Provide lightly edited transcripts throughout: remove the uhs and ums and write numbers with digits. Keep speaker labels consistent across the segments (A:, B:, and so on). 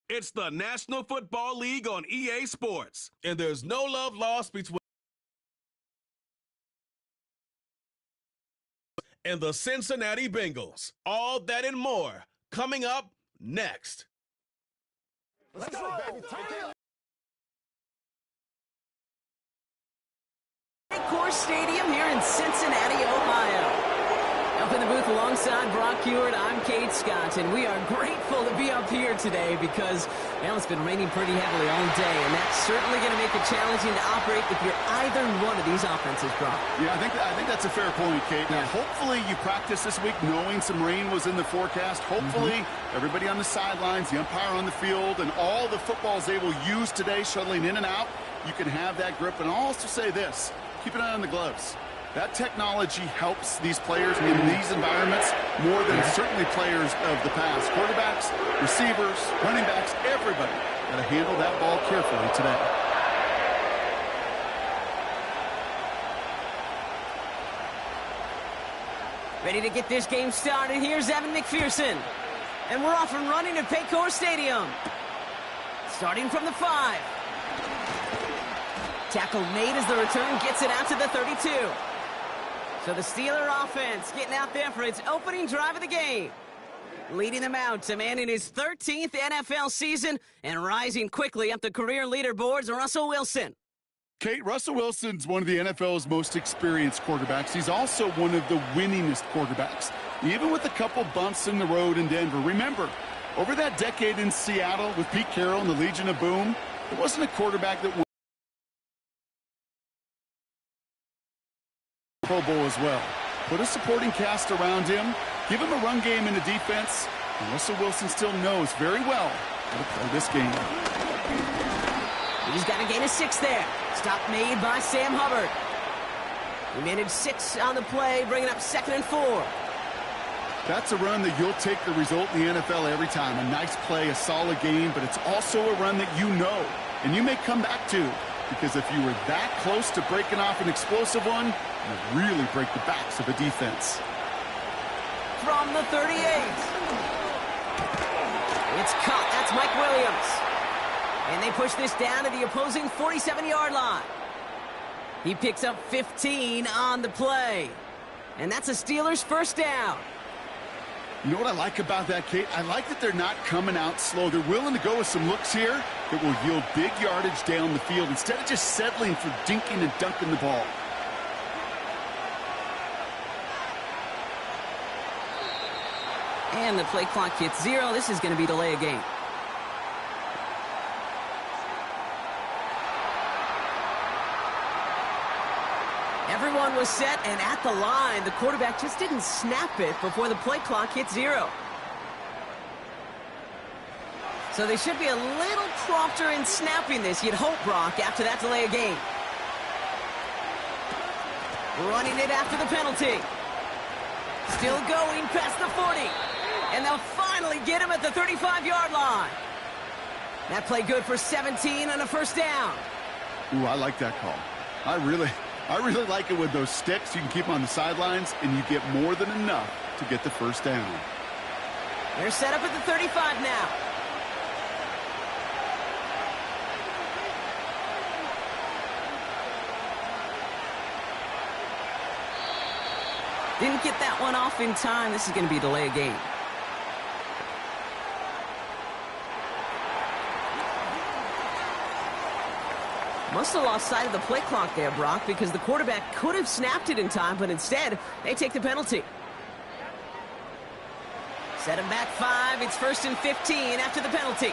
A: It's the National Football League on EA Sports, and there's no love lost between and the Cincinnati Bengals. All that and more coming up next.
B: Let's go, baby.
C: Course Stadium here in Cincinnati, Ohio. Up in the booth alongside Brock Hewitt, I'm Kate Scott, and we are grateful to be up here today because, well, it's been raining pretty heavily all day, and that's certainly going to make it challenging to operate if you're either one of these offenses, Brock.
D: Yeah, I think that's a fair point, Kate. Now, hopefully you practice this week knowing some rain was in the forecast. Hopefully everybody on the sidelines, the umpire on the field, and all the footballs they will use today shuttling in and out, you can have that grip. And I'll also say this, keep an eye on the gloves. That technology helps these players in these environments more than certainly players of the past. Quarterbacks, receivers, running backs, everybody got to handle that ball carefully today.
C: Ready to get this game started. Here's Evan McPherson. And we're off and running at Paycor Stadium. Starting from the 5. Tackle made as the return gets it out to the 32. So the Steeler offense getting out there for its opening drive of the game. Leading them out to man in his 13th NFL season and rising quickly up the career leaderboards, Russell Wilson.
D: Kate, Russell Wilson's one of the NFL's most experienced quarterbacks. He's also one of the winningest quarterbacks, even with a couple bumps in the road in Denver. Remember, over that decade in Seattle with Pete Carroll and the Legion of Boom, it wasn't a quarterback that won Pro Bowl as well. Put a supporting cast around him, give him a run game in the defense, and Russell Wilson still knows very well how to play this game.
C: He's got a gain of 6 there. Stop made by Sam Hubbard. He managed 6 on the play, bringing up 2nd and 4.
D: That's a run that you'll take the result in the NFL every time. A nice play, a solid game, but it's also a run that you know, and you may come back to, because if you were that close to breaking off an explosive one, you really break the backs of a defense.
C: From the 38. It's caught. That's Mike Williams. And they push this down to the opposing 47-yard line. He picks up 15 on the play. And that's a Steelers first down.
D: You know what I like about that, Kate? I like that they're not coming out slow. They're willing to go with some looks here that will yield big yardage down the field instead of just settling for dinking and dunking the ball.
C: And the play clock hits 0. This is going to be delay a game. Everyone was set and at the line. The quarterback just didn't snap it before the play clock hit 0. So they should be a little prompter in snapping this, you'd hope, Brock, after that delay of game. Running it after the penalty. Still going past the 40. And they'll finally get him at the 35-yard line. That play good for 17 and a first down.
D: Ooh, I like that call. I really like it with those sticks. You can keep them on the sidelines, and you get more than enough to get the first down.
C: They're set up at the 35 now. Didn't get that one off in time. This is going to be a delay of game. Must have lost sight of the play clock there, Brock, because the quarterback could have snapped it in time, but instead, they take the penalty. Set him back 5. It's 1st and 15 after the penalty.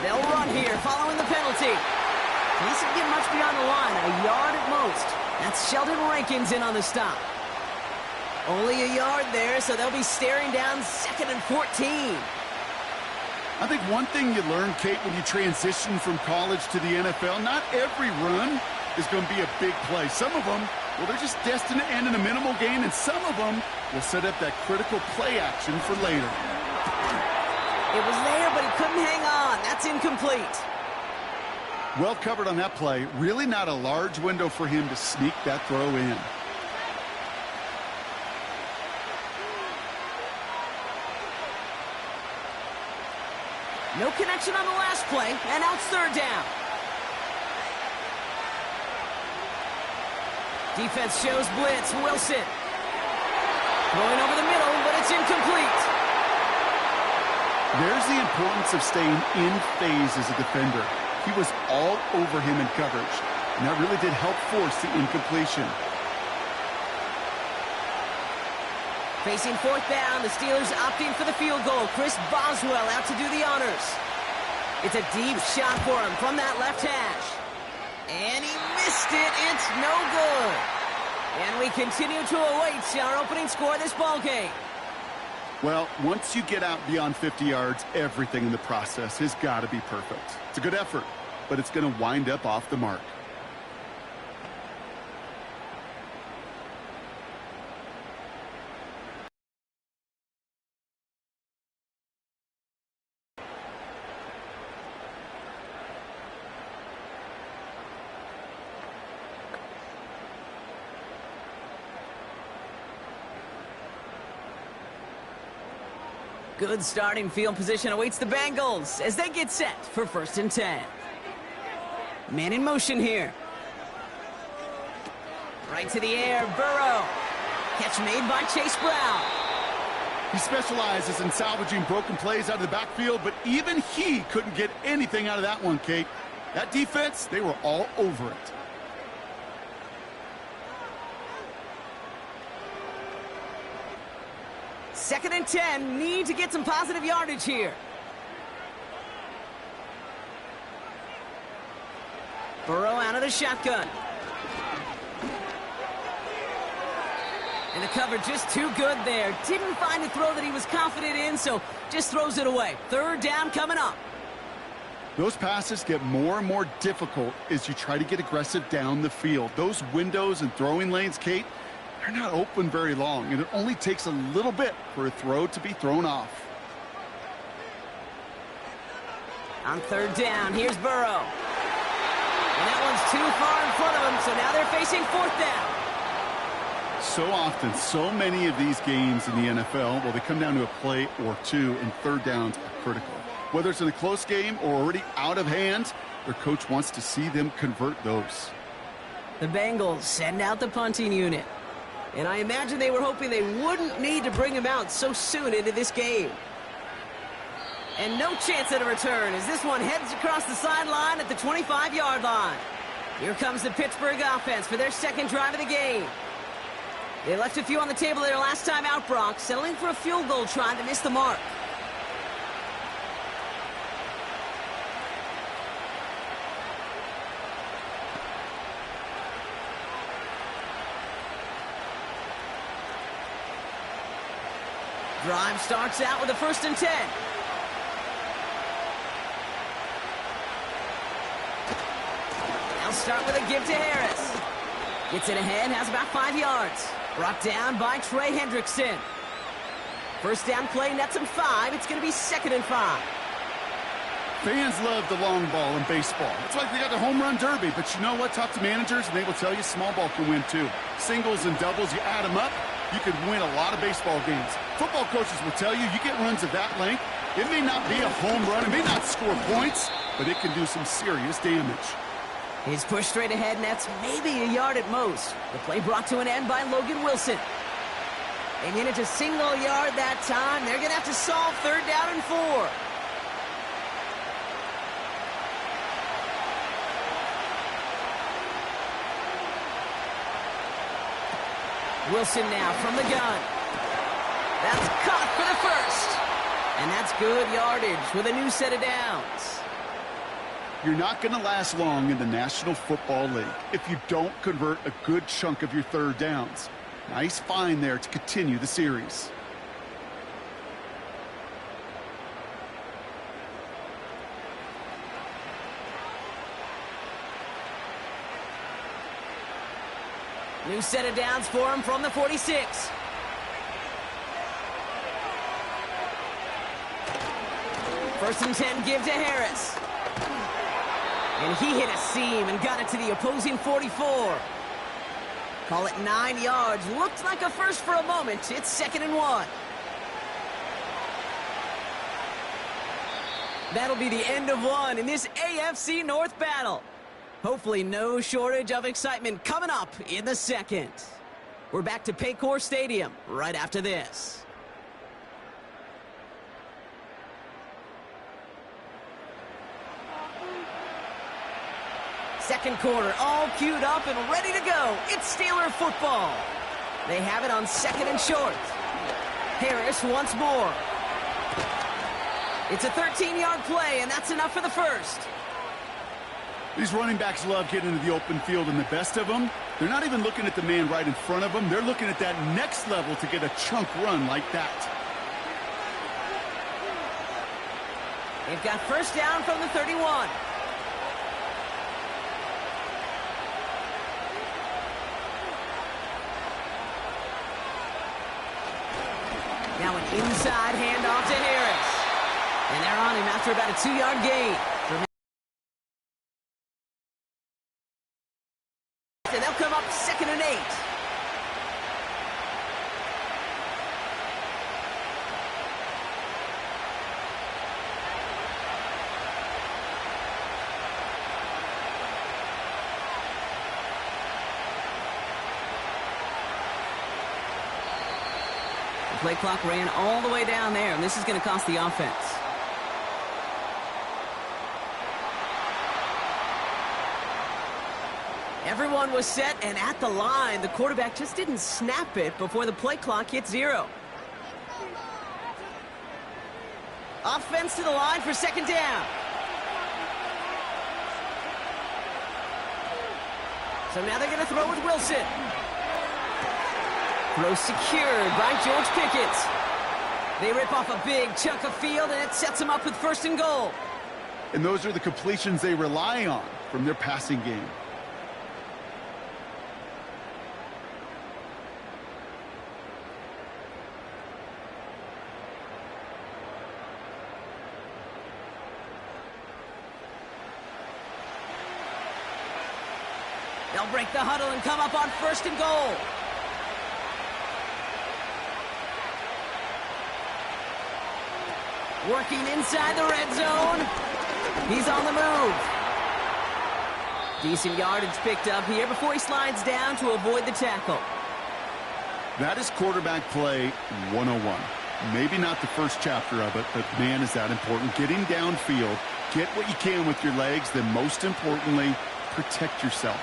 C: They'll run here following the penalty. He doesn't get much beyond the line, a yard at most. That's Sheldon Rankins in on the stop. Only a yard there, so they'll be staring down 2nd and 14.
D: I think one thing you learn, Kate, when you transition from college to the NFL, not every run is going to be a big play. Some of them, well, they're just destined to end in a minimal gain, and some of them will set up that critical play action for later.
C: It was there, but he couldn't hang on. That's incomplete.
D: Well covered on that play. Really not a large window for him to sneak that throw in.
C: No connection on the last play, and now it's third down. Defense shows blitz. Wilson. Throwing over the middle, but it's incomplete.
D: There's the importance of staying in phase as a defender. He was all over him in coverage, and that really did help force the incompletion.
C: Facing fourth down, the Steelers opting for the field goal. Chris Boswell out to do the honors. It's a deep shot for him from that left hash. And he missed it. It's no good. And we continue to await our opening score of this ballgame.
D: Well, once you get out beyond 50 yards, everything in the process has got to be perfect. It's a good effort, but it's going to wind up off the mark.
C: Good starting field position awaits the Bengals as they get set for 1st and 10. Man in motion here. Right to the air, Burrow. Catch made by Chase Brown.
D: He specializes in salvaging broken plays out of the backfield, but even he couldn't get anything out of that one, Kate. That defense, they were all over it.
C: Second and 10, need to get some positive yardage here. Burrow out of the shotgun. And the cover just too good there. Didn't find a throw that he was confident in, so just throws it away. Third down coming up.
D: Those passes get more and more difficult as you try to get aggressive down the field. Those windows and throwing lanes, Kate, they're not open very long, and it only takes a little bit for a throw to be thrown off.
C: On third down, here's Burrow. And that one's too far in front of him, so now they're facing fourth down.
D: So often, so many of these games in the NFL, well, they come down to a play or two, and third downs are critical. Whether it's in a close game or already out of hand, their coach wants to see them convert those.
C: The Bengals send out the punting unit. And I imagine they were hoping they wouldn't need to bring him out so soon into this game. And no chance at a return as this one heads across the sideline at the 25-yard line. Here comes the Pittsburgh offense for their second drive of the game. They left a few on the table their last time out, Brock, settling for a field goal trying to miss the mark. Drive starts out with a 1st and 10. They'll start with a give to Harris. Gets it ahead, has about 5 yards. Brought down by Trey Hendrickson. First down play, nets him 5. It's going to be 2nd and 5.
D: Fans love the long ball in baseball. It's like they got the home run derby, but you know what? Talk to managers, and they will tell you small ball can win too. Singles and doubles, you add them up, you could win a lot of baseball games. Football coaches will tell you get runs of that length. It may not be a home run, it may not score points, but it can do some serious damage.
C: His push straight ahead nets maybe a yard at most. The play brought to an end by Logan Wilson. They managed a single yard that time. They're going to have to solve 3rd down and 4. Wilson now from the gun. That's caught for the first. And that's good yardage with a new set of downs.
D: You're not going to last long in the National Football League if you don't convert a good chunk of your 3rd downs. Nice find there to continue the series.
C: New set of downs for him from the 46. First and 10 give to Harris. And he hit a seam and got it to the opposing 44. Call it 9 yards. Looked like a first for a moment. It's 2nd and 1. That'll be the end of one in this AFC North battle. Hopefully no shortage of excitement coming up in the second. We're back to Paycor Stadium right after this. Second quarter, all queued up and ready to go. It's Steeler football. They have it on second and short. Harris once more. It's a 13-yard play, and that's enough for the first.
D: These running backs love getting into the open field, and the best of them, they're not even looking at the man right in front of them. They're looking at that next level to get a chunk run like that.
C: They've got first down from the 31. Now an inside handoff to Harris. And they're on him after about a 2-yard gain. And they'll come up 2nd and 8. The play clock ran all the way down there, and this is going to cost the offense. Everyone was set and at the line. The quarterback just didn't snap it before the play clock hit 0. Offense to the line for 2nd down. So now they're going to throw with Wilson. Throw secured by George Pickens. They rip off a big chunk of field, and it sets them up with 1st and goal.
D: And those are the completions they rely on from their passing game.
C: They'll break the huddle and come up on 1st and goal. Working inside the red zone. He's on the move. Decent yardage picked up here before he slides down to avoid the tackle.
D: That is quarterback play 101. Maybe not the first chapter of it, but man, is that important. Getting downfield, get what you can with your legs, then most importantly, protect yourself.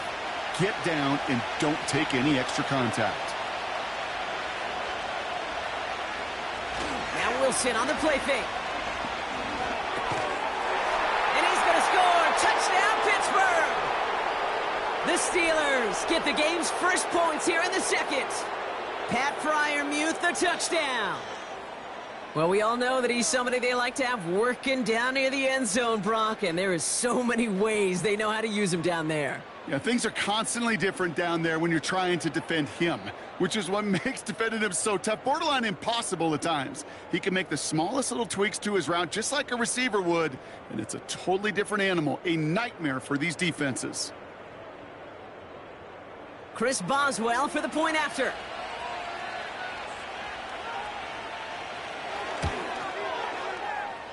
D: Get down and don't take any extra contact.
C: Now Wilson on the play fake. And he's going to score. Touchdown, Pittsburgh. The Steelers get the game's first points here in the second. Pat Fryermuth, the touchdown. Well, we all know that he's somebody they like to have working down near the end zone, Brock, and there is so many ways they know how to use him down there.
D: Yeah, things are constantly different down there when you're trying to defend him, which is what makes defending him so tough, borderline impossible at times. He can make the smallest little tweaks to his route just like a receiver would, and it's a totally different animal, a nightmare for these defenses.
C: Chris Boswell for the point after.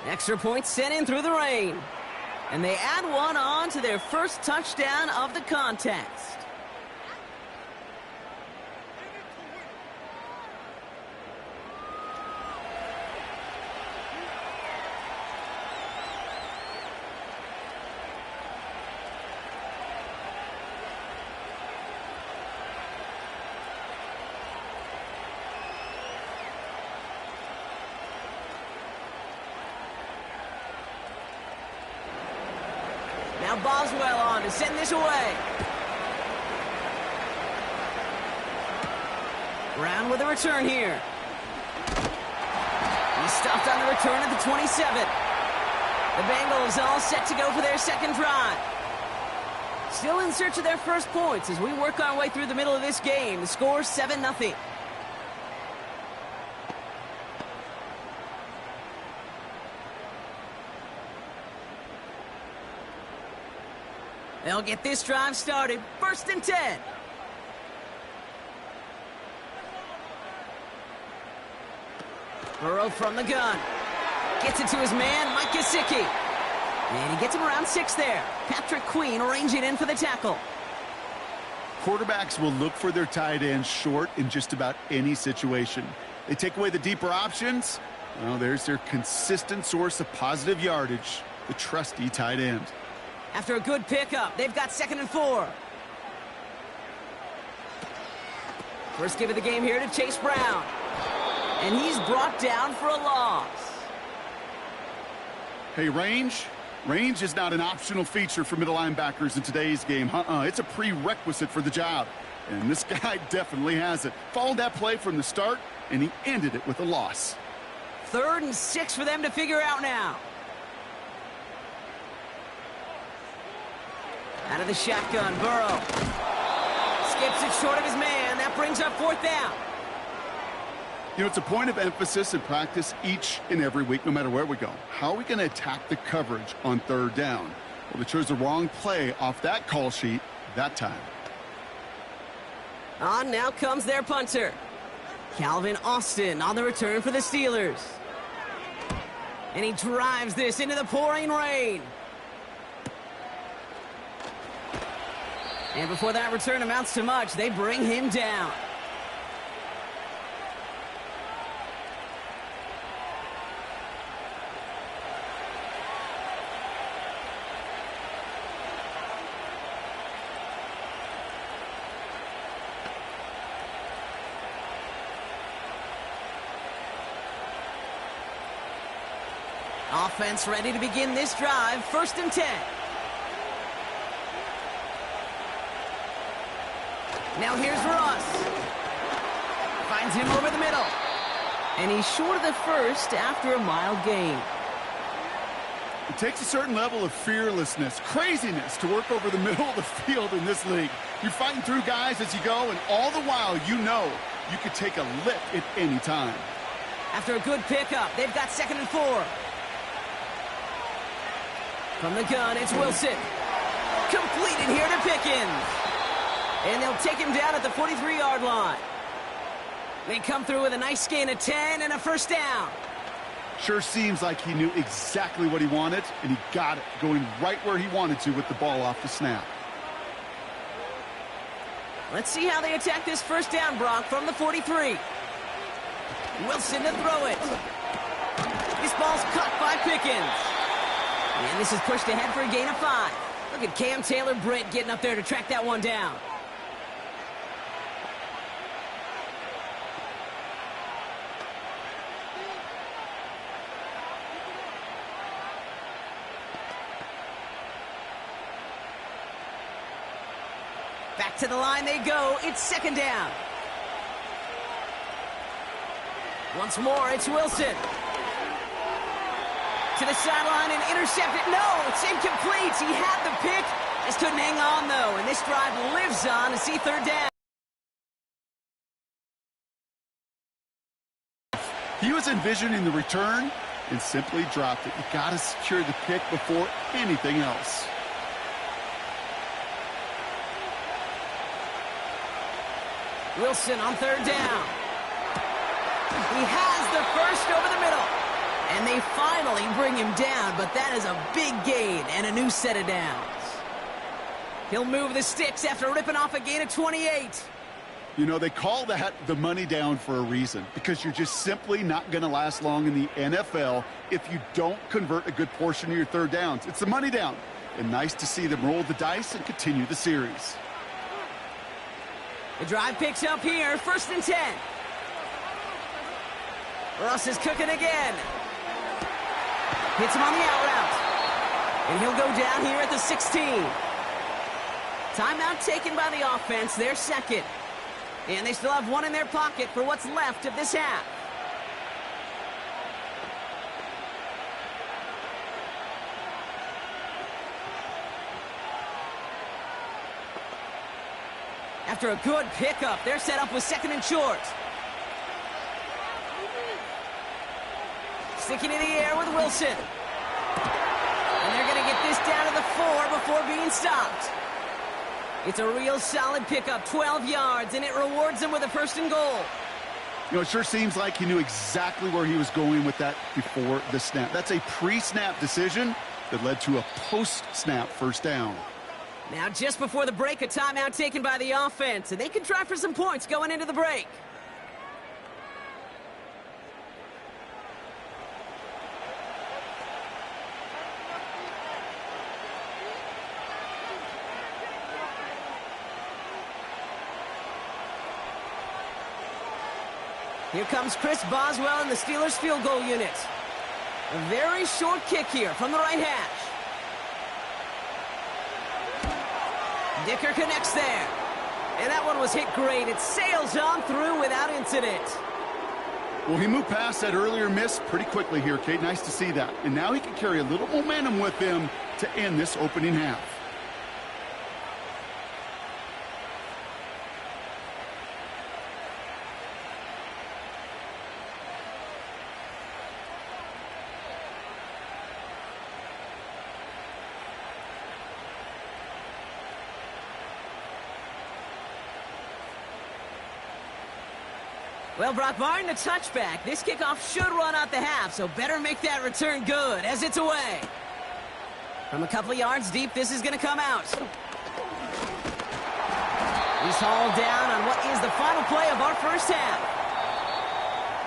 C: Extra point sent in through the rain. And they add one on to their first touchdown of the contest. Now Boswell on to send this away. Brown with a return here. He's stopped on the return at the 27. The Bengals all set to go for their second drive. Still in search of their first points as we work our way through the middle of this game. The score 7-0. They'll get this drive started. 1st and 10. Burrow from the gun. Gets it to his man, Mike Gesicki. And he gets him around 6 there. Patrick Queen arranging in for the tackle.
D: Quarterbacks will look for their tight ends short in just about any situation. They take away the deeper options. Well, there's their consistent source of positive yardage, the trusty tight end.
C: After a good pickup, they've got 2nd and 4. First give of the game here to Chase Brown. And he's brought down for a loss.
D: Hey, range is not an optional feature for middle linebackers in today's game. It's a prerequisite for the job. And this guy definitely has it. Followed that play from the start, and he ended it with a loss.
C: 3rd and 6 for them to figure out now. Out of the shotgun, Burrow. Skips it short of his man. That brings up 4th down.
D: You know, it's a point of emphasis in practice each and every week, no matter where we go. How are we going to attack the coverage on 3rd down? Well, they chose the wrong play off that call sheet that time.
C: On now comes their punter. Calvin Austin on the return for the Steelers. And he drives this into the pouring rain. And before that return amounts to much, they bring him down. Offense ready to begin this drive. 1st and 10. Now here's Ross. Finds him over the middle. And he's short of the first after a mild gain.
D: It takes a certain level of fearlessness, craziness to work over the middle of the field in this league. You're fighting through guys as you go, and all the while you know you could take a lick at any time.
C: After a good pickup, they've got 2nd and 4. From the gun, it's Wilson. Completed here to Pickens. And they'll take him down at the 43-yard line. They come through with a nice gain of 10 and a 1st down.
D: Sure seems like he knew exactly what he wanted, and he got it, going right where he wanted to with the ball off the snap.
C: Let's see how they attack this 1st down, Brock, from the 43. Wilson to throw it. This ball's caught by Pickens. And this is pushed ahead for a gain of 5. Look at Cam Taylor-Britt getting up there to track that one down. Back to the line they go. It's 2nd down. Once more, it's Wilson. To the sideline and intercepted. No, it's incomplete. He had the pick. Just couldn't hang on, though. And this drive lives on to see 3rd down.
D: He was envisioning the return and simply dropped it. You got to secure the pick before anything else.
C: Wilson on 3rd down. He has the first over the middle. And they finally bring him down, but that is a big gain and a new set of downs. He'll move the sticks after ripping off a gain of 28.
D: You know, they call that the money down for a reason, because you're just simply not going to last long in the NFL if you don't convert a good portion of your 3rd downs. It's the money down. And nice to see them roll the dice and continue the series.
C: The drive picks up here, 1st and 10. Russ is cooking again. Hits him on the out route. And he'll go down here at the 16. Timeout taken by the offense, their 2nd. And they still have 1 in their pocket for what's left of this half. After a good pickup, they're set up with 2nd and short. Sticking in the air with Wilson. And they're going to get this down to the 4 before being stopped. It's a real solid pickup, 12 yards, and it rewards them with a 1st and goal.
D: You know, it sure seems like he knew exactly where he was going with that before the snap. That's a pre-snap decision that led to a post-snap first down.
C: Now, just before the break, a timeout taken by the offense, and they can try for some points going into the break. Here comes Chris Boswell in the Steelers field goal unit. A very short kick here from the right hash. Dicker connects there. And that one was hit great. It sails on through without incident.
D: Well, he moved past that earlier miss pretty quickly here, Kate. Nice to see that. And now he can carry a little momentum with him to end this opening half.
C: Well, Brock, barring the touchback, this kickoff should run out the half, so better make that return good as it's away. From a couple of yards deep, this is going to come out. He's hauled down on what is the final play of our first half.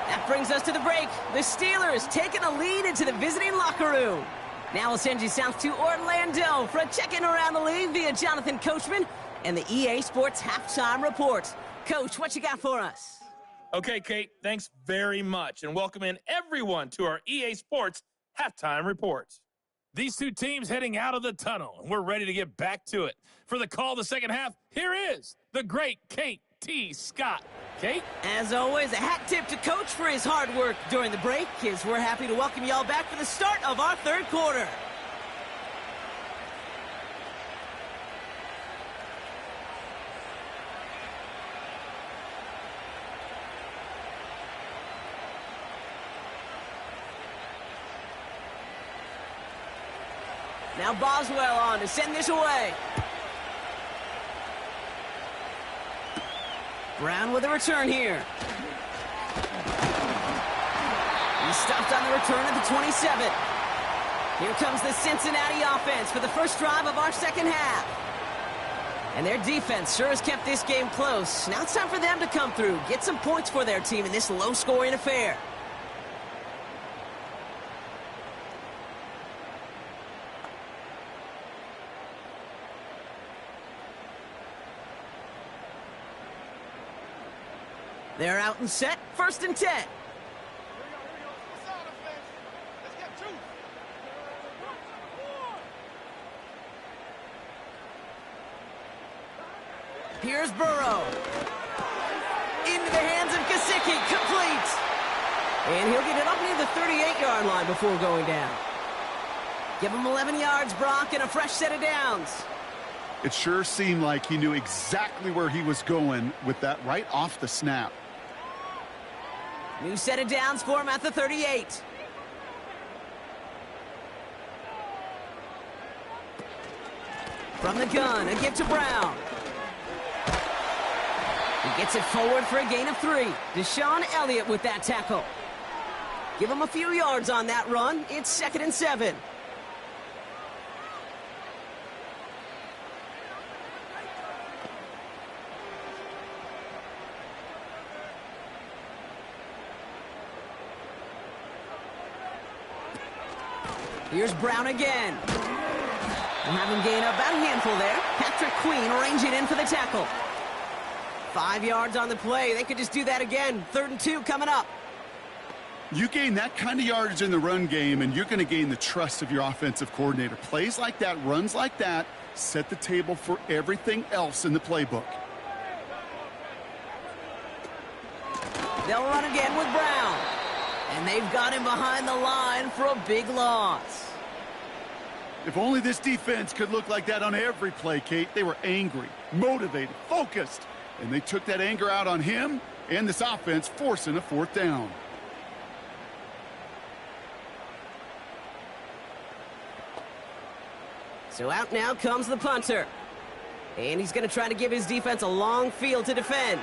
C: That brings us to the break. The Steelers taking a lead into the visiting locker room. Now we'll send you south to Orlando for a check-in around the league via Jonathan Coachman and the EA Sports Halftime Report. Coach, what you got for us?
E: Okay, Kate, thanks very much, and welcome in everyone to our EA Sports Halftime Reports.
F: These two teams heading out of the tunnel, and we're ready to get back to it. For the call of the second half, here is the great Kate T. Scott. Kate?
C: As always, a hat tip to Coach for his hard work during the break, as we're happy to welcome y'all back for the start of our third quarter. Now Boswell on to send this away. Brown with a return here. He's stopped on the return at the 27. Here comes the Cincinnati offense for the first drive of our second half. And their defense sure has kept this game close. Now it's time for them to come through, get some points for their team in this low-scoring affair. They're out and set, 1st and 10. Here's Burrow. Into the hands of Gesicki, complete. And he'll get it up near the 38-yard line before going down. Give him 11 yards, Brock, and a fresh set of downs.
D: It sure seemed like he knew exactly where he was going with that right off the snap.
C: New set of downs for him at the 38. From the gun, a give to Brown. He gets it forward for a gain of 3. Deshaun Elliott with that tackle. Give him a few yards on that run. It's 2nd and 7. Here's Brown again. We'll have him gain about a handful there. Patrick Queen ranging in for the tackle. 5 yards on the play. They could just do that again. 3rd and 2 coming up.
D: You gain that kind of yardage in the run game, and you're going to gain the trust of your offensive coordinator. Plays like that, runs like that, set the table for everything else in the playbook.
C: They'll run again with Brown. And they've got him behind the line for a big loss.
D: If only this defense could look like that on every play, Kate. They were angry, motivated, focused, and they took that anger out on him and this offense, forcing a 4th down.
C: So out now comes the punter. And he's going to try to give his defense a long field to defend.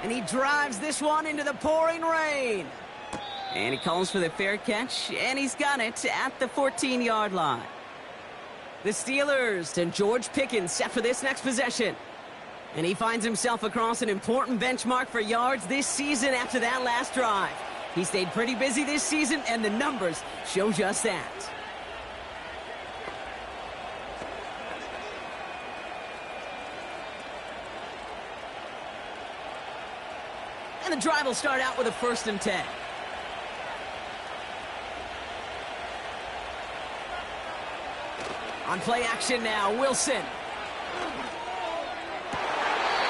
C: And he drives this one into the pouring rain. And he calls for the fair catch, and he's got it at the 14-yard line. The Steelers and George Pickens set for this next possession. And he finds himself across an important benchmark for yards this season after that last drive. He stayed pretty busy this season, and the numbers show just that. And the drive will start out with a 1st and 10. On play action now, Wilson.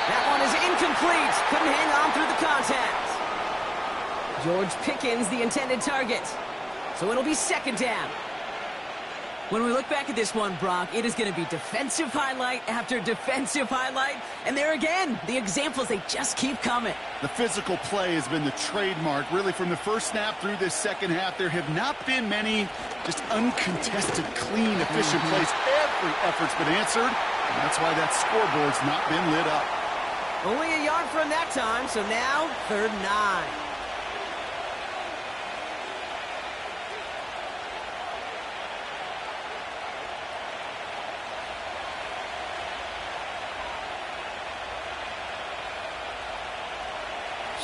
C: That one is incomplete. Couldn't hang on through the contact. George Pickens, the intended target. So it'll be 2nd down. When we look back at this one, Brock, it is going to be defensive highlight after defensive highlight. And there again, the examples, they just keep coming.
D: The physical play has been the trademark. Really, from the first snap through this second half, there have not been many just uncontested, clean, efficient plays. Every effort's been answered, and that's why that scoreboard's not been lit up.
C: Only a yard from that time, so now 3rd and 9.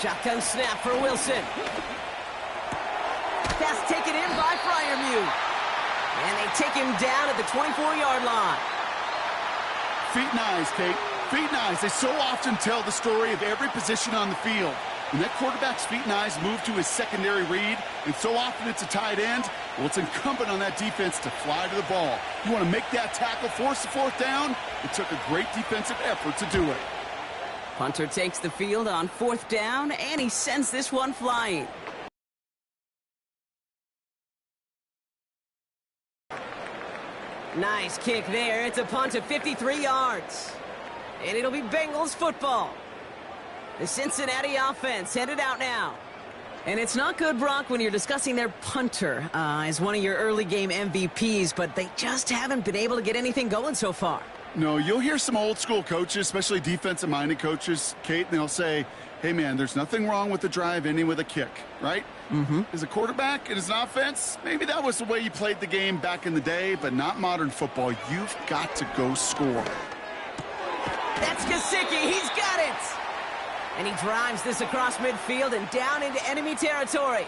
C: Shotgun snap for Wilson. Pass taken in by Freiermuth. And they take him down at the 24-yard line.
D: Feet and eyes, Kate. Feet and eyes. They so often tell the story of every position on the field. When that quarterback's feet and eyes move to his secondary read, and so often it's a tight end, well, it's incumbent on that defense to fly to the ball. You want to make that tackle, force the 4th down? It took a great defensive effort to do it.
C: Punter takes the field on 4th down, and he sends this one flying. Nice kick there. It's a punt of 53 yards. And it'll be Bengals football. The Cincinnati offense headed out now. And it's not good, Brock, when you're discussing their punter as one of your early game MVPs, but they just haven't been able to get anything going so far.
D: No, you'll hear some old school coaches, especially defensive-minded coaches, Kate, and they'll say, hey, man, there's nothing wrong with the drive ending with a kick, right? As a quarterback and as an offense, maybe that was the way you played the game back in the day, but not modern football. You've got to go score.
C: That's Gesicki. He's got it. And he drives this across midfield and down into enemy territory.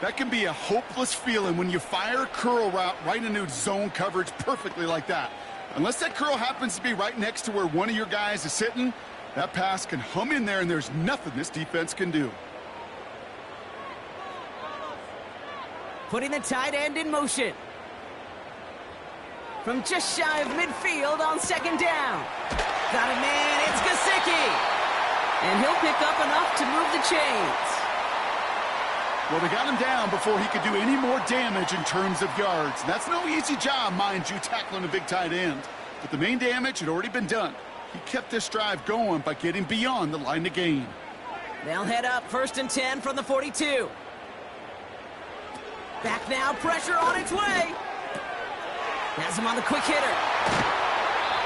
D: That can be a hopeless feeling when you fire a curl route right into zone coverage perfectly like that. Unless that curl happens to be right next to where one of your guys is sitting, that pass can hum in there and there's nothing this defense can do.
C: Putting the tight end in motion. From just shy of midfield on 2nd down. Got a man, it's Gesicki. And he'll pick up enough to move the chains.
D: Well, they got him down before he could do any more damage in terms of yards. That's no easy job, mind you, tackling a big tight end. But the main damage had already been done. He kept this drive going by getting beyond the line to gain.
C: They'll head up 1st and 10 from the 42. Back now, pressure on its way. Has him on the quick hitter.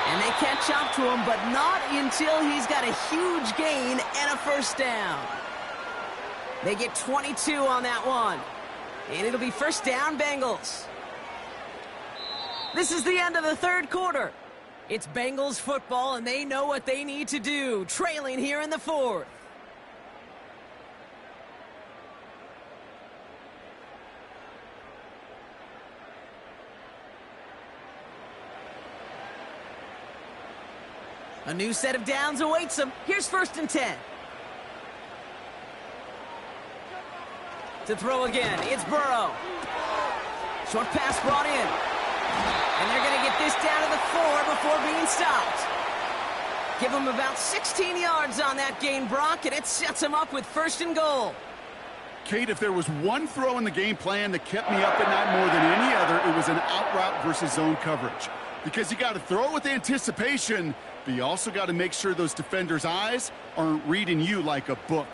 C: And they catch up to him, but not until he's got a huge gain and a 1st down. They get 22 on that one. And it'll be 1st down, Bengals. This is the end of the 3rd quarter. It's Bengals football, and they know what they need to do, trailing here in the 4th. A new set of downs awaits them. Here's 1st and 10. To throw again, it's Burrow. Short pass brought in. And they're going to get this down to the 4 before being stopped. Give them about 16 yards on that gain, Brock, and it sets them up with 1st and goal.
D: Kate, if there was one throw in the game plan that kept me up at night more than any other, it was an out route versus zone coverage. Because you got to throw it with anticipation, but you also got to make sure those defenders' eyes aren't reading you like a book.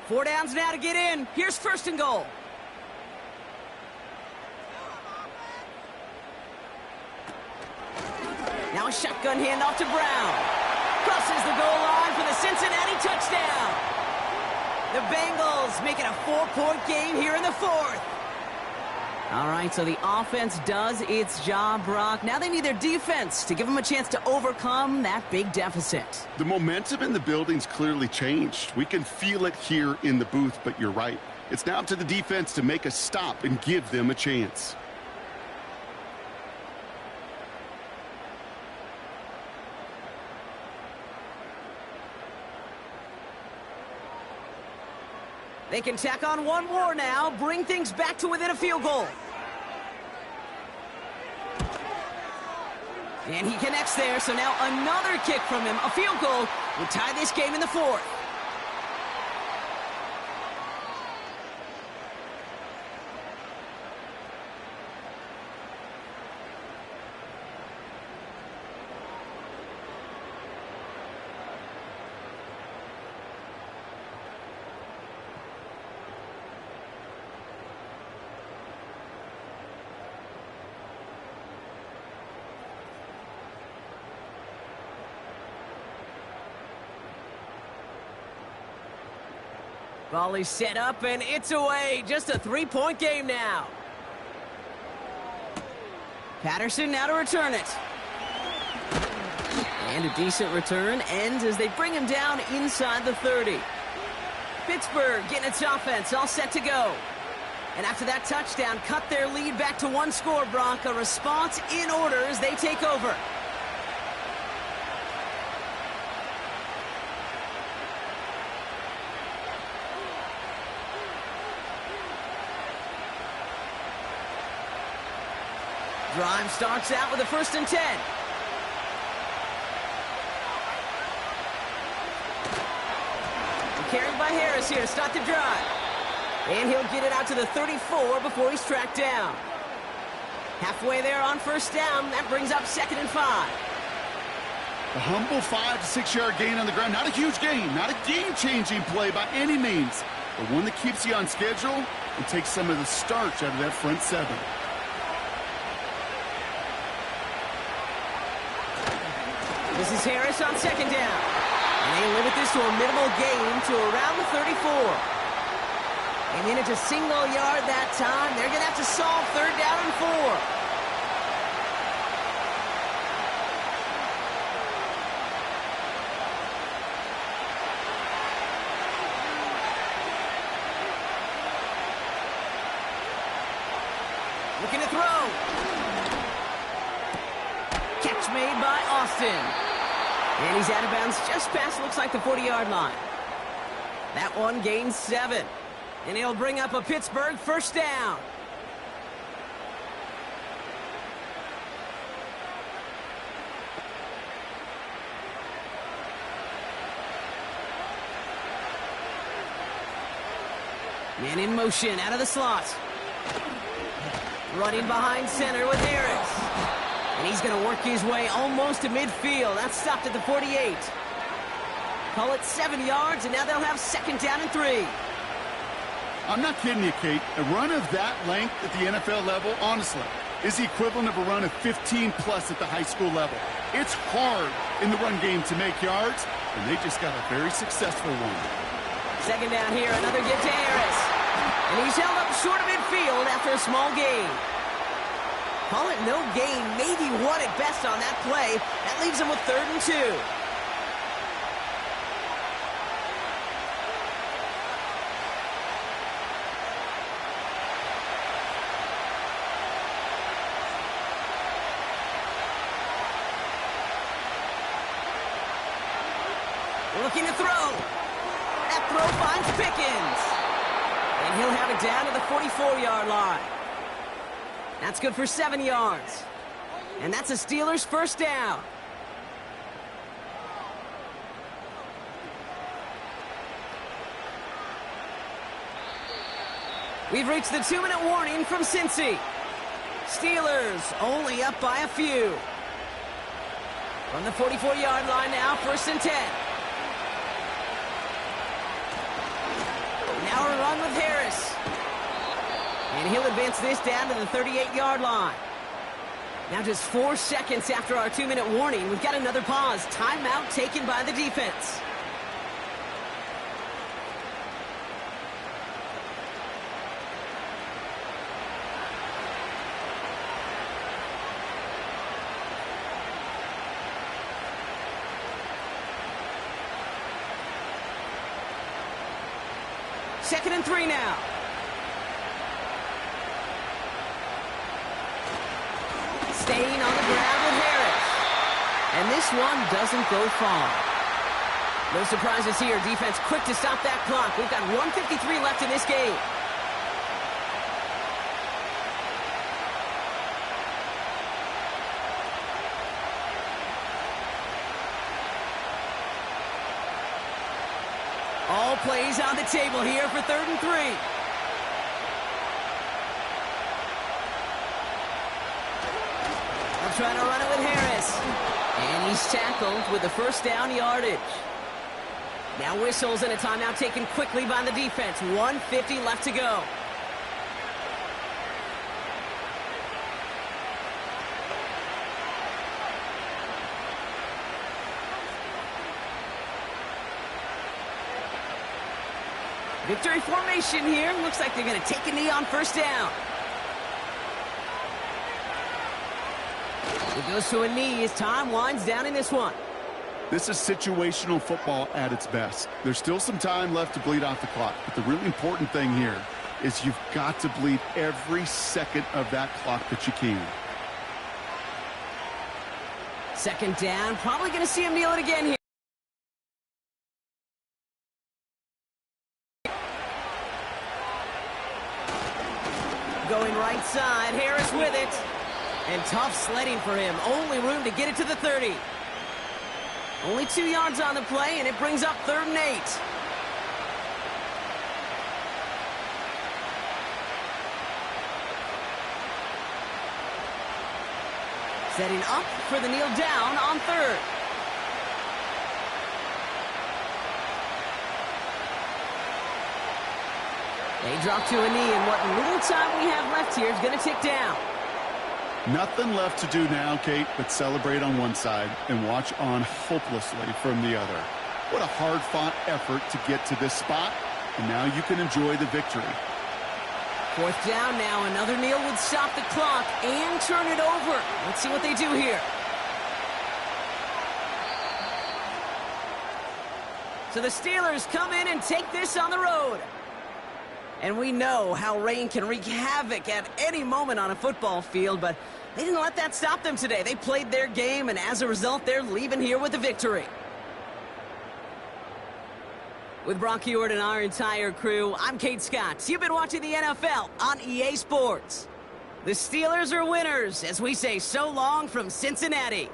C: 4 downs now to get in. Here's 1st and goal. Now a shotgun handoff to Brown. Crosses the goal line for the Cincinnati touchdown. The Bengals make it a 4-point game here in the fourth. All right, so the offense does its job, Brock. Now they need their defense to give them a chance to overcome that big deficit.
D: The momentum in the building's clearly changed. We can feel it here in the booth, but you're right. It's now up to the defense to make a stop and give them a chance.
C: They can tack on one more now, bring things back to within a field goal. And he connects there, so now another kick from him. A field goal will tie this game in the fourth. Volley set up, and it's away. Just a 3-point game now. Patterson now to return it. And a decent return ends as they bring him down inside the 30. Pittsburgh getting its offense all set to go. And after that touchdown, cut their lead back to one score, Brock. A response in order as they take over. Drive starts out with a 1st and 10. Carried by Harris here to start the drive. And he'll get it out to the 34 before he's tracked down. Halfway there on 1st down. That brings up 2nd and 5.
D: A humble 5 to 6 yard gain on the ground. Not a huge gain, not a game-changing play by any means, but one that keeps you on schedule and takes some of the starch out of that front 7.
C: This is Harris on 2nd down. And they limit this to a minimal gain to around the 34. And then it's a single yard that time. They're going to have to solve 3rd down and 4. Looking to throw. Catch made by Austin. And he's out of bounds just past, looks like, the 40-yard line. That one gains 7. And he'll bring up a Pittsburgh 1st down. Man in motion out of the slot. Running behind center with Harris. And he's going to work his way almost to midfield. That's stopped at the 48. Call it 7 yards, and now they'll have 2nd down and 3.
D: I'm not kidding you, Kate. A run of that length at the NFL level, honestly, is the equivalent of a run of 15-plus at the high school level. It's hard in the run game to make yards, and they just got a very successful one.
C: 2nd down here, another give to Harris. And he's held up short of midfield after a small gain. Call it no gain, maybe 1 at best on that play. That leaves him with 3rd and 2. Looking to throw. That throw finds Pickens. And he'll have it down to the 44-yard line. That's good for 7 yards. And that's a Steelers 1st down. We've reached the 2-minute warning from Cincy. Steelers only up by a few. From the 44-yard line now, 1st and 10. Now a run with Harris. And he'll advance this down to the 38-yard line. Now just 4 seconds after our 2-minute warning, we've got another pause. Timeout taken by the defense. Second and 3 now. Staying on the ground with Harris. And this one doesn't go far. No surprises here. Defense quick to stop that clock. We've got 1:53 left in this game. All plays on the table here for 3rd and 3. They'll try to run it with Harris. And he's tackled with the first down yardage. Now whistles and a timeout taken quickly by the defense. 1:50 left to go. Victory formation here. Looks like they're going to take a knee on first down. It goes to a knee as time winds down in this one.
D: This is situational football at its best. There's still some time left to bleed off the clock, but the really important thing here is you've got to bleed every second of that clock that you can.
C: Second down. Probably going to see him kneel it again here. Going right side, Harris with it. And tough sledding for him. Only room to get it to the 30. Only 2 yards on the play, and it brings up 3rd and 8. Setting up for the kneel down on 3rd. They drop to a knee, and what little time we have left here is going to tick down.
D: Nothing left to do now, Kate, but celebrate on one side and watch on hopelessly from the other. What a hard-fought effort to get to this spot, and now you can enjoy the victory.
C: 4th down now. Another kneel would stop the clock and turn it over. Let's see what they do here. So the Steelers come in and take this on the road. And we know how rain can wreak havoc at any moment on a football field, but they didn't let that stop them today. They played their game, and as a result, they're leaving here with a victory. With Brock Hewitt and our entire crew, I'm Kate Scott. You've been watching the NFL on EA Sports. The Steelers are winners as we say so long from Cincinnati.